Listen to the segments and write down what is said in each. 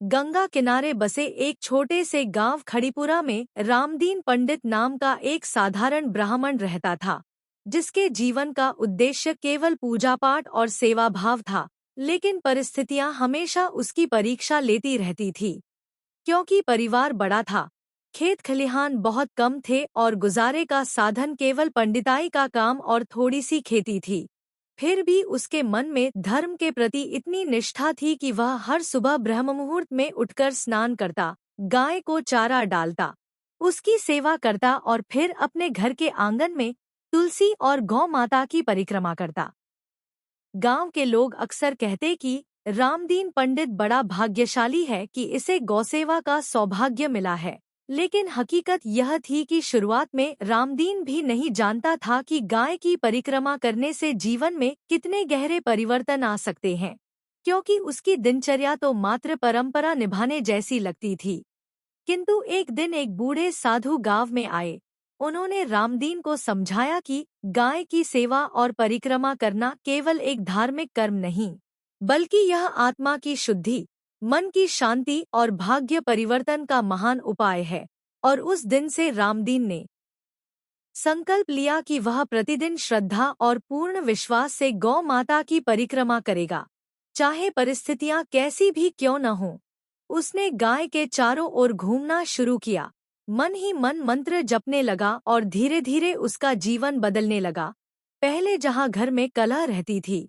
गंगा किनारे बसे एक छोटे से गांव खड़ीपुरा में रामदीन पंडित नाम का एक साधारण ब्राह्मण रहता था, जिसके जीवन का उद्देश्य केवल पूजा पाठ और सेवा भाव था। लेकिन परिस्थितियां हमेशा उसकी परीक्षा लेती रहती थी, क्योंकि परिवार बड़ा था, खेत खलिहान बहुत कम थे और गुजारे का साधन केवल पंडिताई का काम और थोड़ी सी खेती थी। फिर भी उसके मन में धर्म के प्रति इतनी निष्ठा थी कि वह हर सुबह ब्रह्ममुहूर्त में उठकर स्नान करता, गाय को चारा डालता, उसकी सेवा करता और फिर अपने घर के आंगन में तुलसी और गौ माता की परिक्रमा करता। गांव के लोग अक्सर कहते कि रामदीन पंडित बड़ा भाग्यशाली है कि इसे गौसेवा का सौभाग्य मिला है। लेकिन हकीकत यह थी कि शुरुआत में रामदीन भी नहीं जानता था कि गाय की परिक्रमा करने से जीवन में कितने गहरे परिवर्तन आ सकते हैं, क्योंकि उसकी दिनचर्या तो मात्र परंपरा निभाने जैसी लगती थी। किंतु एक दिन एक बूढ़े साधु गांव में आए। उन्होंने रामदीन को समझाया कि गाय की सेवा और परिक्रमा करना केवल एक धार्मिक कर्म नहीं, बल्कि यह आत्मा की शुद्धि, मन की शांति और भाग्य परिवर्तन का महान उपाय है। और उस दिन से रामदीन ने संकल्प लिया कि वह प्रतिदिन श्रद्धा और पूर्ण विश्वास से गौ माता की परिक्रमा करेगा, चाहे परिस्थितियां कैसी भी क्यों न हों। उसने गाय के चारों ओर घूमना शुरू किया, मन ही मन मंत्र जपने लगा और धीरे धीरे उसका जीवन बदलने लगा। पहले जहां घर में कलह रहती थी,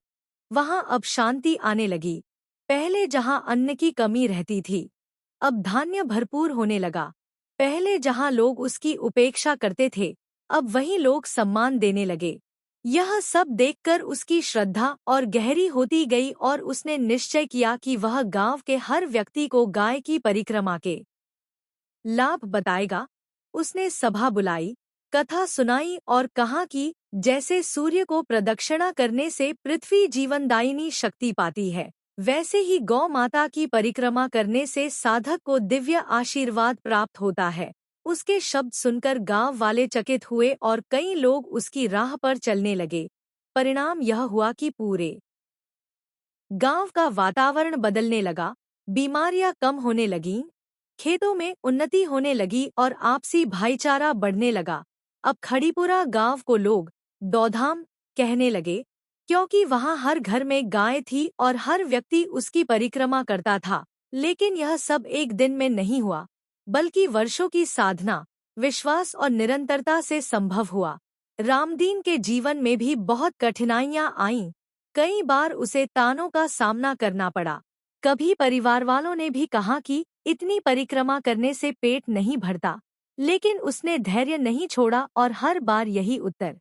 वहां अब शांति आने लगी। पहले जहां अन्न की कमी रहती थी, अब धान्य भरपूर होने लगा। पहले जहां लोग उसकी उपेक्षा करते थे, अब वही लोग सम्मान देने लगे। यह सब देखकर उसकी श्रद्धा और गहरी होती गई और उसने निश्चय किया कि वह गांव के हर व्यक्ति को गाय की परिक्रमा के लाभ बताएगा। उसने सभा बुलाई, कथा सुनाई और कहा कि जैसे सूर्य को प्रदक्षिणा करने से पृथ्वी जीवनदायिनी शक्ति पाती है, वैसे ही गौ माता की परिक्रमा करने से साधक को दिव्य आशीर्वाद प्राप्त होता है। उसके शब्द सुनकर गांव वाले चकित हुए और कई लोग उसकी राह पर चलने लगे। परिणाम यह हुआ कि पूरे गांव का वातावरण बदलने लगा, बीमारियां कम होने लगीं, खेतों में उन्नति होने लगी और आपसी भाईचारा बढ़ने लगा। अब खड़ीपुरा गांव को लोग दौधाम कहने लगे, क्योंकि वहां हर घर में गाय थी और हर व्यक्ति उसकी परिक्रमा करता था। लेकिन यह सब एक दिन में नहीं हुआ, बल्कि वर्षों की साधना, विश्वास और निरंतरता से संभव हुआ। रामदीन के जीवन में भी बहुत कठिनाइयां आईं। कई बार उसे तानों का सामना करना पड़ा। कभी परिवार वालों ने भी कहा कि इतनी परिक्रमा करने से पेट नहीं भरता, लेकिन उसने धैर्य नहीं छोड़ा और हर बार यही उत्तर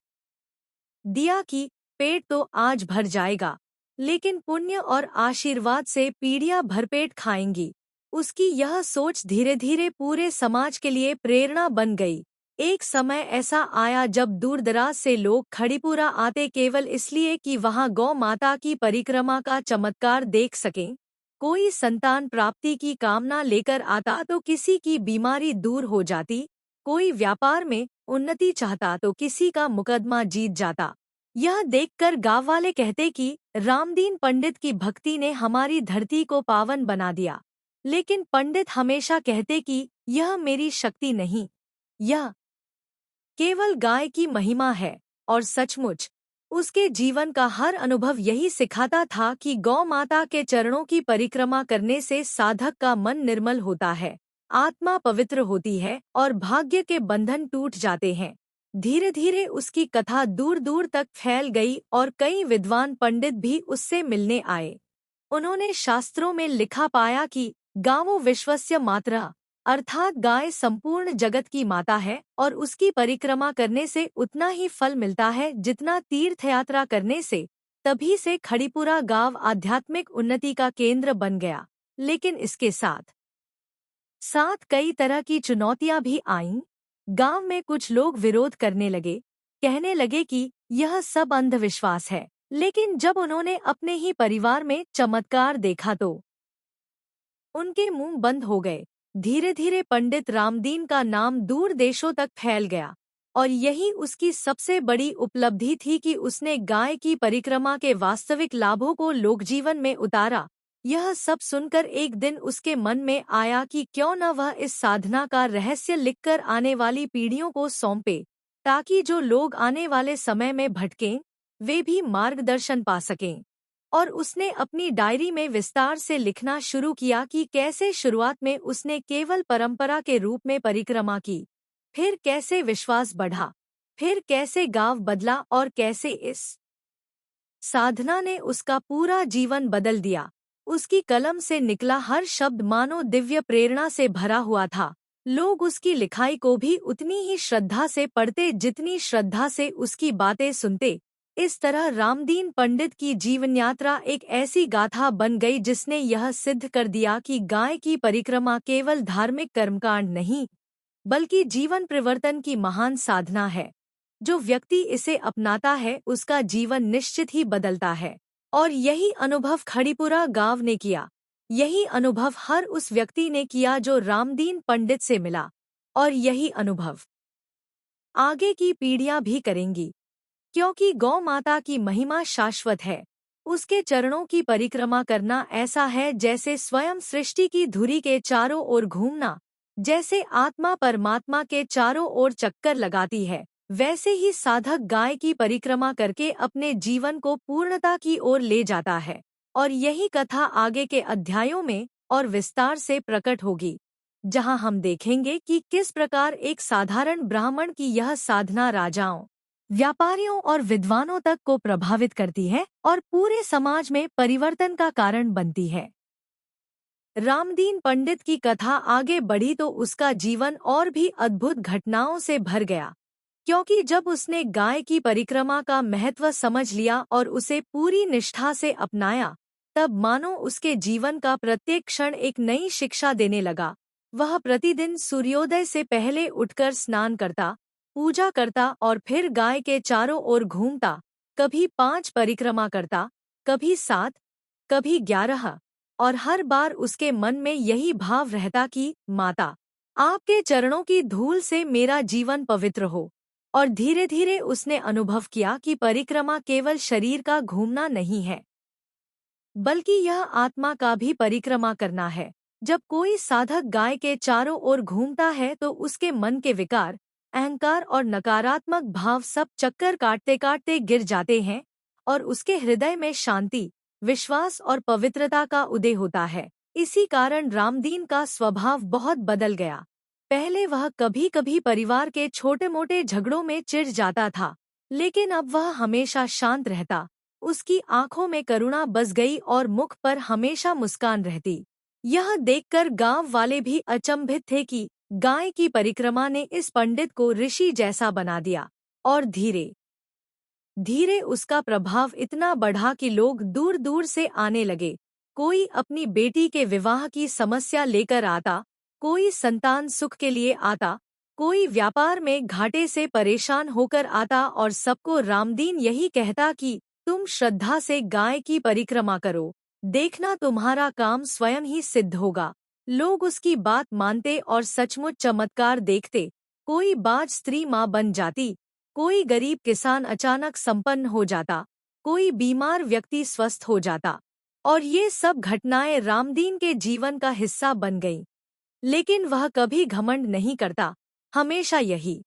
दिया कि पेट तो आज भर जाएगा, लेकिन पुण्य और आशीर्वाद से पीढ़ियां भरपेट खाएंगी। उसकी यह सोच धीरे धीरे पूरे समाज के लिए प्रेरणा बन गई। एक समय ऐसा आया जब दूरदराज से लोग खड़ीपुरा आते केवल इसलिए कि वहां गौ माता की परिक्रमा का चमत्कार देख सकें। कोई संतान प्राप्ति की कामना लेकर आता तो किसी की बीमारी दूर हो जाती, कोई व्यापार में उन्नति चाहता तो किसी का मुकदमा जीत जाता। यह देखकर गांव वाले कहते कि रामदीन पंडित की भक्ति ने हमारी धरती को पावन बना दिया। लेकिन पंडित हमेशा कहते कि यह मेरी शक्ति नहीं, यह केवल गाय की महिमा है। और सचमुच उसके जीवन का हर अनुभव यही सिखाता था कि गौ माता के चरणों की परिक्रमा करने से साधक का मन निर्मल होता है, आत्मा पवित्र होती है और भाग्य के बंधन टूट जाते हैं। धीरे धीरे उसकी कथा दूर दूर तक फैल गई और कई विद्वान पंडित भी उससे मिलने आए। उन्होंने शास्त्रों में लिखा पाया कि गावो विश्वस्य मातरः, अर्थात गाय संपूर्ण जगत की माता है और उसकी परिक्रमा करने से उतना ही फल मिलता है जितना तीर्थयात्रा करने से। तभी से खड़ीपुरा गांव आध्यात्मिक उन्नति का केंद्र बन गया। लेकिन इसके साथ साथ कई तरह की चुनौतियां भी आईं। गांव में कुछ लोग विरोध करने लगे, कहने लगे कि यह सब अंधविश्वास है। लेकिन जब उन्होंने अपने ही परिवार में चमत्कार देखा तो उनके मुंह बंद हो गए। धीरे धीरे पंडित रामदीन का नाम दूर देशों तक फैल गया और यही उसकी सबसे बड़ी उपलब्धि थी कि उसने गाय की परिक्रमा के वास्तविक लाभों को लोकजीवन में उतारा। यह सब सुनकर एक दिन उसके मन में आया कि क्यों न वह इस साधना का रहस्य लिखकर आने वाली पीढ़ियों को सौंपे, ताकि जो लोग आने वाले समय में भटकें, वे भी मार्गदर्शन पा सकें। और उसने अपनी डायरी में विस्तार से लिखना शुरू किया कि कैसे शुरुआत में उसने केवल परंपरा के रूप में परिक्रमा की, फिर कैसे विश्वास बढ़ा, फिर कैसे गांव बदला और कैसे इस साधना ने उसका पूरा जीवन बदल दिया। उसकी कलम से निकला हर शब्द मानो दिव्य प्रेरणा से भरा हुआ था। लोग उसकी लिखाई को भी उतनी ही श्रद्धा से पढ़ते जितनी श्रद्धा से उसकी बातें सुनते। इस तरह रामदीन पंडित की जीवन यात्रा एक ऐसी गाथा बन गई जिसने यह सिद्ध कर दिया कि गाय की परिक्रमा केवल धार्मिक कर्मकांड नहीं, बल्कि जीवन परिवर्तन की महान साधना है। जो व्यक्ति इसे अपनाता है उसका जीवन निश्चित ही बदलता है। और यही अनुभव खड़ीपुरा गांव ने किया। यही अनुभव हर उस व्यक्ति ने किया जो रामदीन पंडित से मिला। और यही अनुभव आगे की पीढ़ियां भी करेंगी, क्योंकि गौ माता की महिमा शाश्वत है। उसके चरणों की परिक्रमा करना ऐसा है जैसे स्वयं सृष्टि की धुरी के चारों ओर घूमना। जैसे आत्मा परमात्मा के चारों ओर चक्कर लगाती है, वैसे ही साधक गाय की परिक्रमा करके अपने जीवन को पूर्णता की ओर ले जाता है। और यही कथा आगे के अध्यायों में और विस्तार से प्रकट होगी, जहां हम देखेंगे कि किस प्रकार एक साधारण ब्राह्मण की यह साधना राजाओं, व्यापारियों और विद्वानों तक को प्रभावित करती है और पूरे समाज में परिवर्तन का कारण बनती है। रामदीन पंडित की कथा आगे बढ़ी तो उसका जीवन और भी अद्भुत घटनाओं से भर गया, क्योंकि जब उसने गाय की परिक्रमा का महत्व समझ लिया और उसे पूरी निष्ठा से अपनाया, तब मानो उसके जीवन का प्रत्येक क्षण एक नई शिक्षा देने लगा। वह प्रतिदिन सूर्योदय से पहले उठकर स्नान करता, पूजा करता और फिर गाय के चारों ओर घूमता। कभी 5 परिक्रमा करता, कभी 7, कभी 11, और हर बार उसके मन में यही भाव रहता कि माता, आपके चरणों की धूल से मेरा जीवन पवित्र हो। और धीरे धीरे उसने अनुभव किया कि परिक्रमा केवल शरीर का घूमना नहीं है, बल्कि यह आत्मा का भी परिक्रमा करना है। जब कोई साधक गाय के चारों ओर घूमता है तो उसके मन के विकार, अहंकार और नकारात्मक भाव सब चक्कर काटते काटते गिर जाते हैं और उसके हृदय में शांति, विश्वास और पवित्रता का उदय होता है। इसी कारण रामदीन का स्वभाव बहुत बदल गया। पहले वह कभी कभी परिवार के छोटे मोटे झगड़ों में चिढ़ जाता था, लेकिन अब वह हमेशा शांत रहता। उसकी आंखों में करुणा बस गई और मुख पर हमेशा मुस्कान रहती। यह देखकर गांव वाले भी अचंभित थे कि गाय की परिक्रमा ने इस पंडित को ऋषि जैसा बना दिया। और धीरे धीरे उसका प्रभाव इतना बढ़ा कि लोग दूर दूर से आने लगे। कोई अपनी बेटी के विवाह की समस्या लेकर आता, कोई संतान सुख के लिए आता, कोई व्यापार में घाटे से परेशान होकर आता और सबको रामदीन यही कहता कि तुम श्रद्धा से गाय की परिक्रमा करो, देखना तुम्हारा काम स्वयं ही सिद्ध होगा। लोग उसकी बात मानते और सचमुच चमत्कार देखते। कोई बाज स्त्री माँ बन जाती, कोई गरीब किसान अचानक संपन्न हो जाता, कोई बीमार व्यक्ति स्वस्थ हो जाता। और ये सब घटनाएं रामदीन के जीवन का हिस्सा बन गईं। लेकिन वह कभी घमंड नहीं करता, हमेशा यही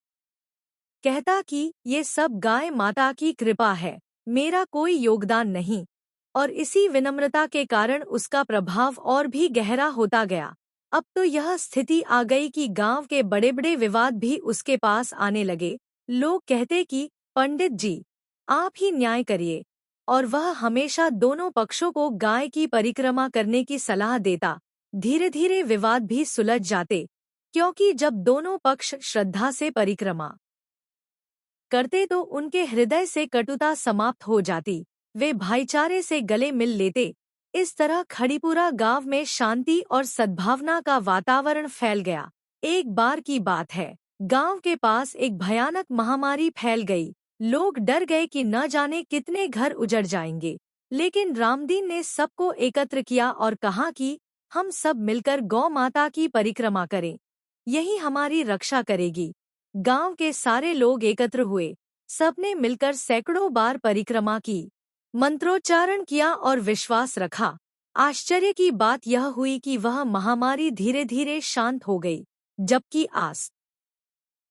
कहता कि ये सब गाय माता की कृपा है, मेरा कोई योगदान नहीं। और इसी विनम्रता के कारण उसका प्रभाव और भी गहरा होता गया। अब तो यह स्थिति आ गई कि गांव के बड़े बड़े विवाद भी उसके पास आने लगे। लोग कहते कि पंडित जी, आप ही न्याय करिए, और वह हमेशा दोनों पक्षों को गाय की परिक्रमा करने की सलाह देता। धीरे धीरे विवाद भी सुलझ जाते, क्योंकि जब दोनों पक्ष श्रद्धा से परिक्रमा करते तो उनके हृदय से कटुता समाप्त हो जाती, वे भाईचारे से गले मिल लेते। इस तरह खड़ीपुरा गांव में शांति और सद्भावना का वातावरण फैल गया। एक बार की बात है, गांव के पास एक भयानक महामारी फैल गई। लोग डर गए कि न जाने कितने घर उजड़ जाएंगे। लेकिन रामदीन ने सबको एकत्र किया और कहा कि हम सब मिलकर गौ माता की परिक्रमा करें, यही हमारी रक्षा करेगी। गांव के सारे लोग एकत्र हुए, सबने मिलकर सैकड़ों बार परिक्रमा की, मंत्रोच्चारण किया और विश्वास रखा आश्चर्य की बात यह हुई कि वह महामारी धीरे धीरे शांत हो गई, जबकि आस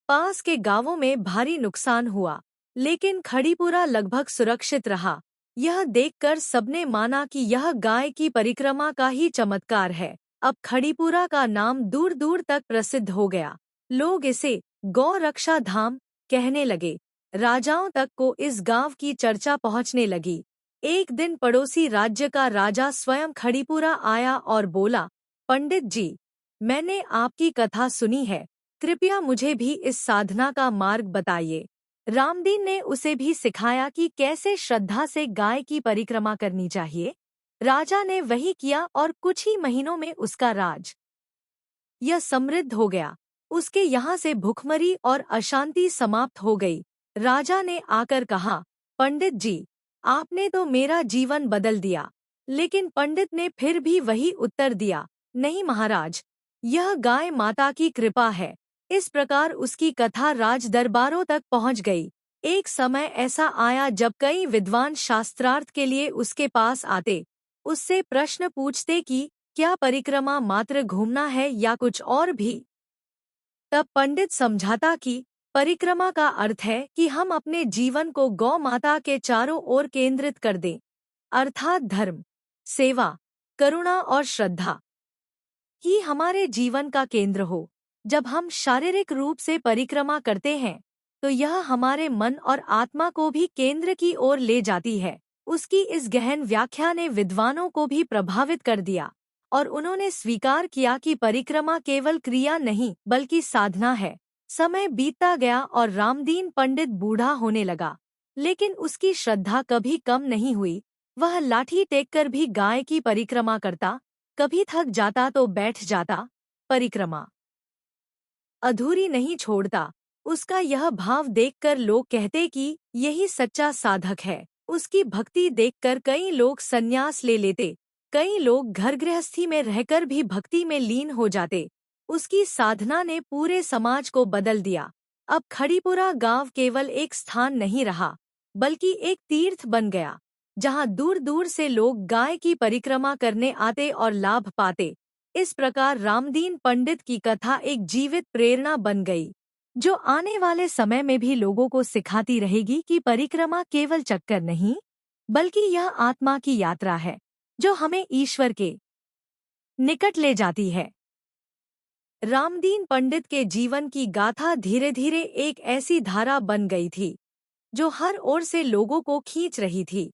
पास के गांवों में भारी नुकसान हुआ, लेकिन खड़ीपुरा लगभग सुरक्षित रहा। यह देखकर सबने माना कि यह गाय की परिक्रमा का ही चमत्कार है। अब खड़ीपुरा का नाम दूर दूर तक प्रसिद्ध हो गया। लोग इसे गौ रक्षा धाम कहने लगे। राजाओं तक को इस गांव की चर्चा पहुंचने लगी। एक दिन पड़ोसी राज्य का राजा स्वयं खड़ीपुरा आया और बोला, पंडित जी, मैंने आपकी कथा सुनी है, कृपया मुझे भी इस साधना का मार्ग बताइए। रामदीन ने उसे भी सिखाया कि कैसे श्रद्धा से गाय की परिक्रमा करनी चाहिए। राजा ने वही किया और कुछ ही महीनों में उसका राज यह समृद्ध हो गया। उसके यहाँ से भुखमरी और अशांति समाप्त हो गई। राजा ने आकर कहा, पंडित जी, आपने तो मेरा जीवन बदल दिया। लेकिन पंडित ने फिर भी वही उत्तर दिया, नहीं महाराज, यह गाय माता की कृपा है। इस प्रकार उसकी कथा राज दरबारों तक पहुंच गई। एक समय ऐसा आया जब कई विद्वान शास्त्रार्थ के लिए उसके पास आते, उससे प्रश्न पूछते कि क्या परिक्रमा मात्र घूमना है या कुछ और भी। तब पंडित समझाता कि परिक्रमा का अर्थ है कि हम अपने जीवन को गौ माता के चारों ओर केंद्रित कर दें, अर्थात धर्म, सेवा, करुणा और श्रद्धा ही हमारे जीवन का केंद्र हो। जब हम शारीरिक रूप से परिक्रमा करते हैं तो यह हमारे मन और आत्मा को भी केंद्र की ओर ले जाती है। उसकी इस गहन व्याख्या ने विद्वानों को भी प्रभावित कर दिया और उन्होंने स्वीकार किया कि परिक्रमा केवल क्रिया नहीं बल्कि साधना है। समय बीतता गया और रामदीन पंडित बूढ़ा होने लगा, लेकिन उसकी श्रद्धा कभी कम नहीं हुई। वह लाठी टेककर भी गाय की परिक्रमा करता, कभी थक जाता तो बैठ जाता, परिक्रमा अधूरी नहीं छोड़ता। उसका यह भाव देखकर लोग कहते कि यही सच्चा साधक है। उसकी भक्ति देखकर कई लोग संन्यास ले लेते, कई लोग घर गृहस्थी में रहकर भी भक्ति में लीन हो जाते। उसकी साधना ने पूरे समाज को बदल दिया। अब खड़ीपुरा गांव केवल एक स्थान नहीं रहा, बल्कि एक तीर्थ बन गया, जहां दूर दूर से लोग गाय की परिक्रमा करने आते और लाभ पाते। इस प्रकार रामदीन पंडित की कथा एक जीवित प्रेरणा बन गई, जो आने वाले समय में भी लोगों को सिखाती रहेगी कि परिक्रमा केवल चक्कर नहीं, बल्कि यह आत्मा की यात्रा है, जो हमें ईश्वर के निकट ले जाती है। रामदीन पंडित के जीवन की गाथा धीरे धीरे एक ऐसी धारा बन गई थी, जो हर ओर से लोगों को खींच रही थी।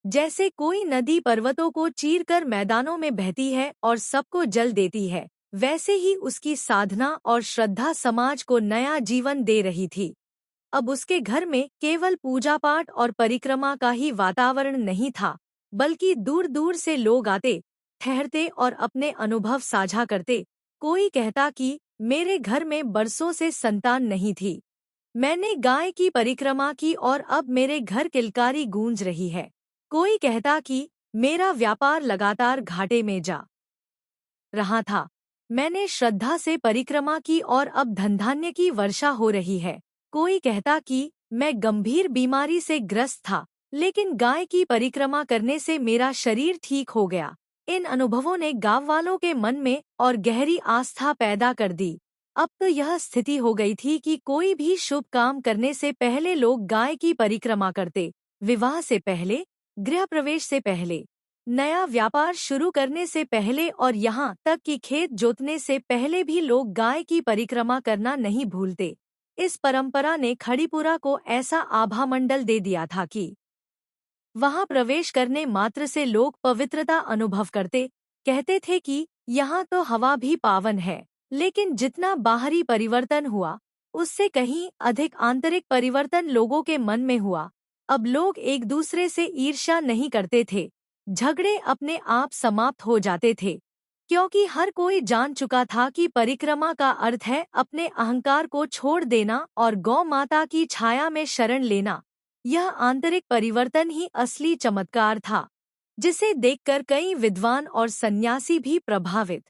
जैसे कोई नदी पर्वतों को चीरकर मैदानों में बहती है और सबको जल देती है, वैसे ही उसकी साधना और श्रद्धा समाज को नया जीवन दे रही थी। अब उसके घर में केवल पूजा पाठ और परिक्रमा का ही वातावरण नहीं था, बल्कि दूर दूर से लोग आते, ठहरते और अपने अनुभव साझा करते। कोई कहता कि मेरे घर में बरसों से संतान नहीं थी, मैंने गाय की परिक्रमा की और अब मेरे घर किलकारी गूंज रही है। कोई कहता कि मेरा व्यापार लगातार घाटे में जा रहा था, मैंने श्रद्धा से परिक्रमा की और अब धनधान्य की वर्षा हो रही है। कोई कहता कि मैं गंभीर बीमारी से ग्रस्त था, लेकिन गाय की परिक्रमा करने से मेरा शरीर ठीक हो गया। इन अनुभवों ने गांव वालों के मन में और गहरी आस्था पैदा कर दी। अब तो यह स्थिति हो गई थी कि कोई भी शुभ काम करने से पहले लोग गाय की परिक्रमा करते। विवाह से पहले, गृह प्रवेश से पहले, नया व्यापार शुरू करने से पहले और यहाँ तक कि खेत जोतने से पहले भी लोग गाय की परिक्रमा करना नहीं भूलते। इस परंपरा ने खड़ीपुरा को ऐसा आभामंडल दे दिया था कि वहां प्रवेश करने मात्र से लोग पवित्रता अनुभव करते। कहते थे कि यहाँ तो हवा भी पावन है। लेकिन जितना बाहरी परिवर्तन हुआ, उससे कहीं अधिक आंतरिक परिवर्तन लोगों के मन में हुआ। अब लोग एक दूसरे से ईर्ष्या नहीं करते थे, झगड़े अपने आप समाप्त हो जाते थे, क्योंकि हर कोई जान चुका था कि परिक्रमा का अर्थ है अपने अहंकार को छोड़ देना और गौ माता की छाया में शरण लेना। यह आंतरिक परिवर्तन ही असली चमत्कार था, जिसे देखकर कई विद्वान और सन्यासी भी प्रभावित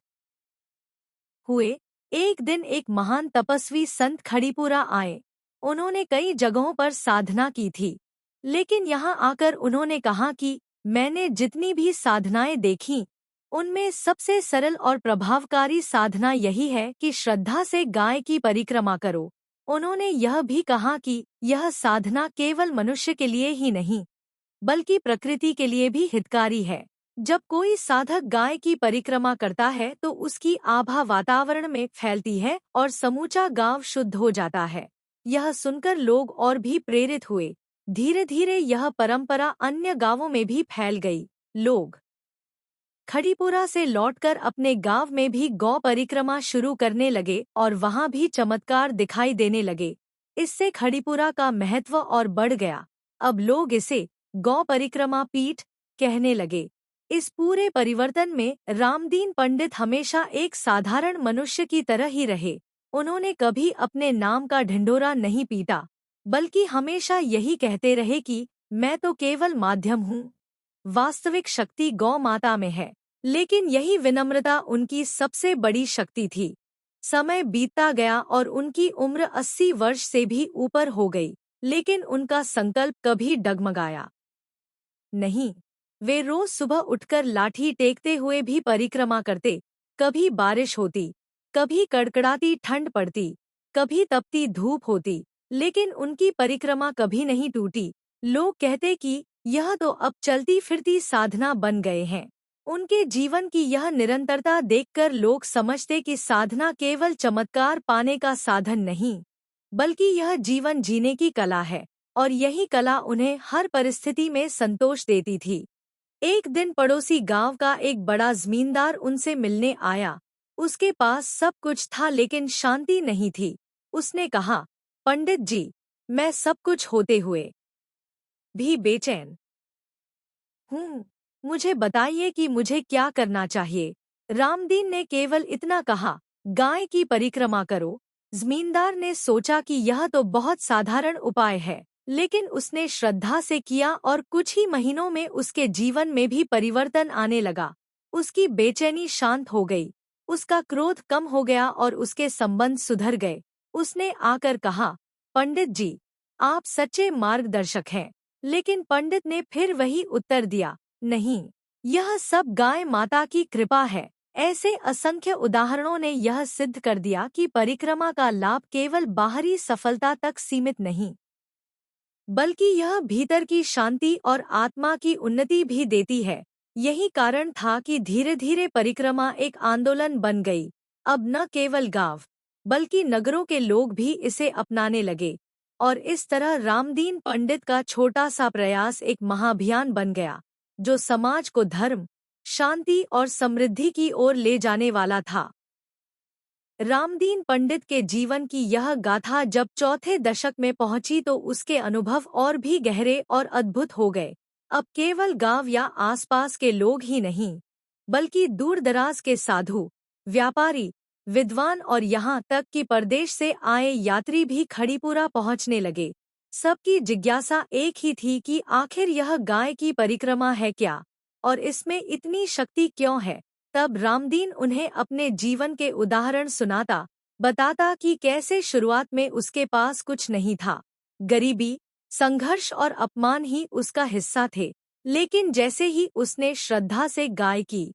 हुए। एक दिन एक महान तपस्वी संत खड़ीपुरा आए। उन्होंने कई जगहों पर साधना की थी, लेकिन यहाँ आकर उन्होंने कहा कि मैंने जितनी भी साधनाएं देखीं, उनमें सबसे सरल और प्रभावकारी साधना यही है कि श्रद्धा से गाय की परिक्रमा करो। उन्होंने यह भी कहा कि यह साधना केवल मनुष्य के लिए ही नहीं, बल्कि प्रकृति के लिए भी हितकारी है। जब कोई साधक गाय की परिक्रमा करता है तो उसकी आभा वातावरण में फैलती है और समूचा गांव शुद्ध हो जाता है। यह सुनकर लोग और भी प्रेरित हुए। धीरे धीरे यह परंपरा अन्य गांवों में भी फैल गई। लोग खड़ीपुरा से लौटकर अपने गांव में भी गौ परिक्रमा शुरू करने लगे और वहां भी चमत्कार दिखाई देने लगे। इससे खड़ीपुरा का महत्व और बढ़ गया। अब लोग इसे गौ परिक्रमा पीठ कहने लगे। इस पूरे परिवर्तन में रामदीन पंडित हमेशा एक साधारण मनुष्य की तरह ही रहे। उन्होंने कभी अपने नाम का ढिंढोरा नहीं पीटा, बल्कि हमेशा यही कहते रहे कि मैं तो केवल माध्यम हूँ, वास्तविक शक्ति गौ माता में है। लेकिन यही विनम्रता उनकी सबसे बड़ी शक्ति थी। समय बीतता गया और उनकी उम्र 80 वर्ष से भी ऊपर हो गई, लेकिन उनका संकल्प कभी डगमगाया नहीं। वे रोज सुबह उठकर लाठी टेकते हुए भी परिक्रमा करते। कभी बारिश होती, कभी कड़कड़ाती ठंड पड़ती, कभी तपती धूप होती, लेकिन उनकी परिक्रमा कभी नहीं टूटी। लोग कहते कि यह तो अब चलती फिरती साधना बन गए हैं। उनके जीवन की यह निरंतरता देखकर लोग समझते कि साधना केवल चमत्कार पाने का साधन नहीं, बल्कि यह जीवन जीने की कला है, और यही कला उन्हें हर परिस्थिति में संतोष देती थी। एक दिन पड़ोसी गांव का एक बड़ा जमींदार उनसे मिलने आया। उसके पास सब कुछ था लेकिन शांति नहीं थी। उसने कहा, पंडित जी, मैं सब कुछ होते हुए भी बेचैन हूँ। मुझे बताइए कि मुझे क्या करना चाहिए। रामदीन ने केवल इतना कहा, गाय की परिक्रमा करो। जमींदार ने सोचा कि यह तो बहुत साधारण उपाय है, लेकिन उसने श्रद्धा से किया और कुछ ही महीनों में उसके जीवन में भी परिवर्तन आने लगा। उसकी बेचैनी शांत हो गई, उसका क्रोध कम हो गया और उसके संबंध सुधर गए। उसने आकर कहा, पंडित जी, आप सच्चे मार्गदर्शक हैं। लेकिन पंडित ने फिर वही उत्तर दिया, नहीं, यह सब गाय माता की कृपा है। ऐसे असंख्य उदाहरणों ने यह सिद्ध कर दिया कि परिक्रमा का लाभ केवल बाहरी सफलता तक सीमित नहीं, बल्कि यह भीतर की शांति और आत्मा की उन्नति भी देती है। यही कारण था कि धीरे धीरे परिक्रमा एक आंदोलन बन गई। अब न केवल गांव, बल्कि नगरों के लोग भी इसे अपनाने लगे, और इस तरह रामदीन पंडित का छोटा सा प्रयास एक महाअभियान बन गया, जो समाज को धर्म, शांति और समृद्धि की ओर ले जाने वाला था। रामदीन पंडित के जीवन की यह गाथा जब चौथे दशक में पहुंची तो उसके अनुभव और भी गहरे और अद्भुत हो गए। अब केवल गांव या आसपास के लोग ही नहीं, बल्कि दूरदराज के साधु, व्यापारी, विद्वान और यहाँ तक कि परदेश से आए यात्री भी खड़ीपुरा पहुंचने लगे। सबकी जिज्ञासा एक ही थी कि आखिर यह गाय की परिक्रमा है क्या, और इसमें इतनी शक्ति क्यों है। तब रामदीन उन्हें अपने जीवन के उदाहरण सुनाता, बताता कि कैसे शुरुआत में उसके पास कुछ नहीं था। गरीबी, संघर्ष और अपमान ही उसका हिस्सा थे, लेकिन जैसे ही उसने श्रद्धा से गाय की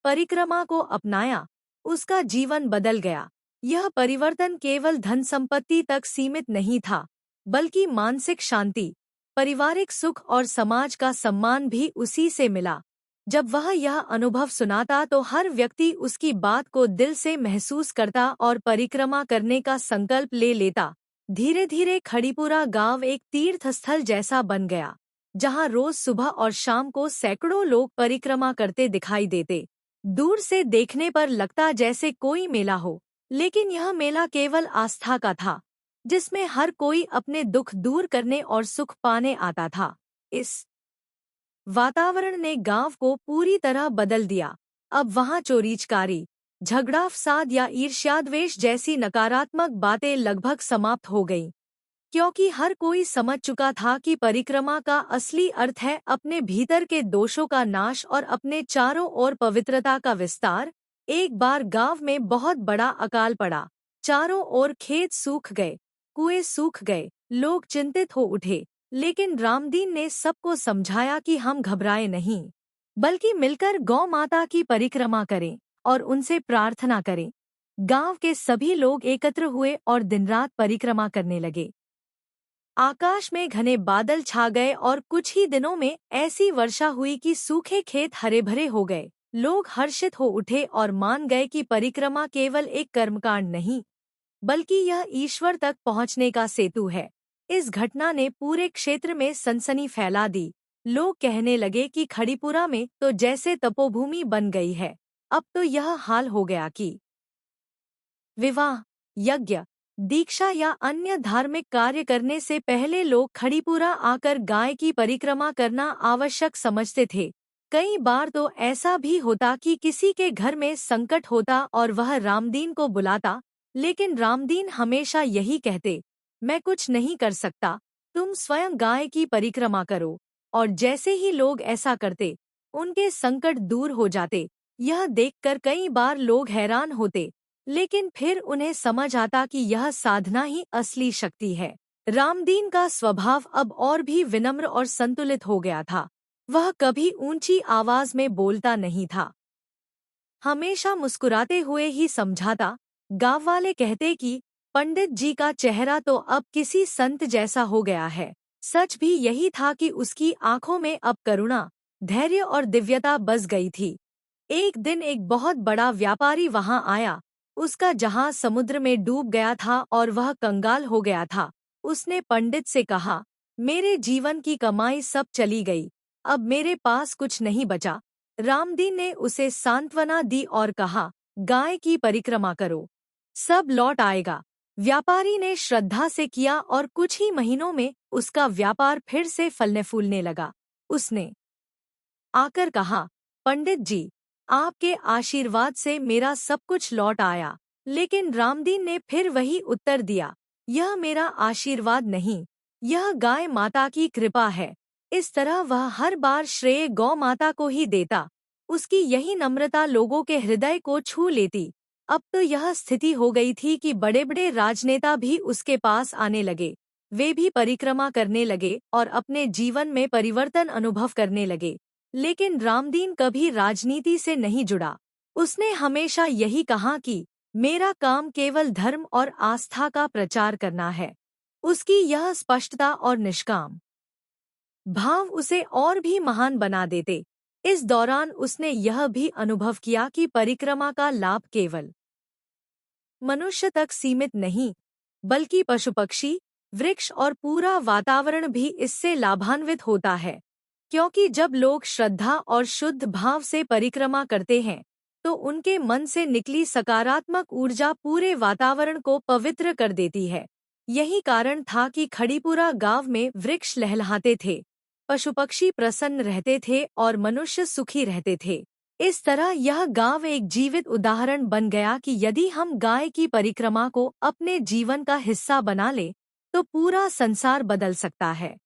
परिक्रमा को अपनाया, उसका जीवन बदल गया। यह परिवर्तन केवल धन संपत्ति तक सीमित नहीं था, बल्कि मानसिक शांति, पारिवारिक सुख और समाज का सम्मान भी उसी से मिला। जब वह यह अनुभव सुनाता तो हर व्यक्ति उसकी बात को दिल से महसूस करता और परिक्रमा करने का संकल्प ले लेता। धीरे धीरे खड़ीपुरा गांव एक तीर्थस्थल जैसा बन गया, जहां रोज सुबह और शाम को सैकड़ों लोग परिक्रमा करते दिखाई देते। दूर से देखने पर लगता जैसे कोई मेला हो, लेकिन यह मेला केवल आस्था का था, जिसमें हर कोई अपने दुख दूर करने और सुख पाने आता था। इस वातावरण ने गांव को पूरी तरह बदल दिया। अब वहां चोरीचकारी, झगड़ा फसाद या ईर्ष्याद्वेष जैसी नकारात्मक बातें लगभग समाप्त हो गईं, क्योंकि हर कोई समझ चुका था कि परिक्रमा का असली अर्थ है अपने भीतर के दोषों का नाश और अपने चारों ओर पवित्रता का विस्तार। एक बार गांव में बहुत बड़ा अकाल पड़ा। चारों ओर खेत सूख गए, कुएं सूख गए, लोग चिंतित हो उठे। लेकिन रामदीन ने सबको समझाया कि हम घबराए नहीं। बल्कि मिलकर गौ माता की परिक्रमा करें और उनसे प्रार्थना करें। गांव के सभी लोग एकत्र हुए और दिन रात परिक्रमा करने लगे। आकाश में घने बादल छा गए और कुछ ही दिनों में ऐसी वर्षा हुई कि सूखे खेत हरे भरे हो गए। लोग हर्षित हो उठे और मान गए कि परिक्रमा केवल एक कर्मकांड नहीं, बल्कि यह ईश्वर तक पहुंचने का सेतु है। इस घटना ने पूरे क्षेत्र में सनसनी फैला दी। लोग कहने लगे कि खड़ीपुरा में तो जैसे तपोभूमि बन गई है। अब तो यह हाल हो गया कि विवाह, यज्ञ, दीक्षा या अन्य धार्मिक कार्य करने से पहले लोग खड़ीपुरा आकर गाय की परिक्रमा करना आवश्यक समझते थे। कई बार तो ऐसा भी होता कि किसी के घर में संकट होता और वह रामदीन को बुलाता, लेकिन रामदीन हमेशा यही कहते, मैं कुछ नहीं कर सकता, तुम स्वयं गाय की परिक्रमा करो। और जैसे ही लोग ऐसा करते, उनके संकट दूर हो जाते। यह देखकर कई बार लोग हैरान होते, लेकिन फिर उन्हें समझ आता कि यह साधना ही असली शक्ति है। रामदीन का स्वभाव अब और भी विनम्र और संतुलित हो गया था। वह कभी ऊंची आवाज में बोलता नहीं था, हमेशा मुस्कुराते हुए ही समझाता। गांव वाले कहते कि पंडित जी का चेहरा तो अब किसी संत जैसा हो गया है। सच भी यही था कि उसकी आंखों में अब करुणा, धैर्य और दिव्यता बस गई थी। एक दिन एक बहुत बड़ा व्यापारी वहां आया। उसका जहाज समुद्र में डूब गया था और वह कंगाल हो गया था। उसने पंडित से कहा, मेरे जीवन की कमाई सब चली गई, अब मेरे पास कुछ नहीं बचा। रामदीन ने उसे सांत्वना दी और कहा, गाय की परिक्रमा करो, सब लौट आएगा। व्यापारी ने श्रद्धा से किया और कुछ ही महीनों में उसका व्यापार फिर से फलने फूलने लगा। उसने आकर कहा, पंडित जी, आपके आशीर्वाद से मेरा सब कुछ लौट आया। लेकिन रामदीन ने फिर वही उत्तर दिया, यह मेरा आशीर्वाद नहीं, यह गाय माता की कृपा है। इस तरह वह हर बार श्रेय गौ माता को ही देता। उसकी यही नम्रता लोगों के हृदय को छू लेती। अब तो यह स्थिति हो गई थी कि बड़े बड़े राजनेता भी उसके पास आने लगे। वे भी परिक्रमा करने लगे और अपने जीवन में परिवर्तन अनुभव करने लगे। लेकिन रामदीन कभी राजनीति से नहीं जुड़ा। उसने हमेशा यही कहा कि मेरा काम केवल धर्म और आस्था का प्रचार करना है। उसकी यह स्पष्टता और निष्काम भाव उसे और भी महान बना देते। इस दौरान उसने यह भी अनुभव किया कि परिक्रमा का लाभ केवल मनुष्य तक सीमित नहीं, बल्कि पशु पक्षी, वृक्ष और पूरा वातावरण भी इससे लाभान्वित होता है। क्योंकि जब लोग श्रद्धा और शुद्ध भाव से परिक्रमा करते हैं, तो उनके मन से निकली सकारात्मक ऊर्जा पूरे वातावरण को पवित्र कर देती है। यही कारण था कि खड़ीपुरा गांव में वृक्ष लहलहाते थे, पशु पक्षी प्रसन्न रहते थे और मनुष्य सुखी रहते थे। इस तरह यह गांव एक जीवित उदाहरण बन गया कि यदि हम गाय की परिक्रमा को अपने जीवन का हिस्सा बना लें, तो पूरा संसार बदल सकता है।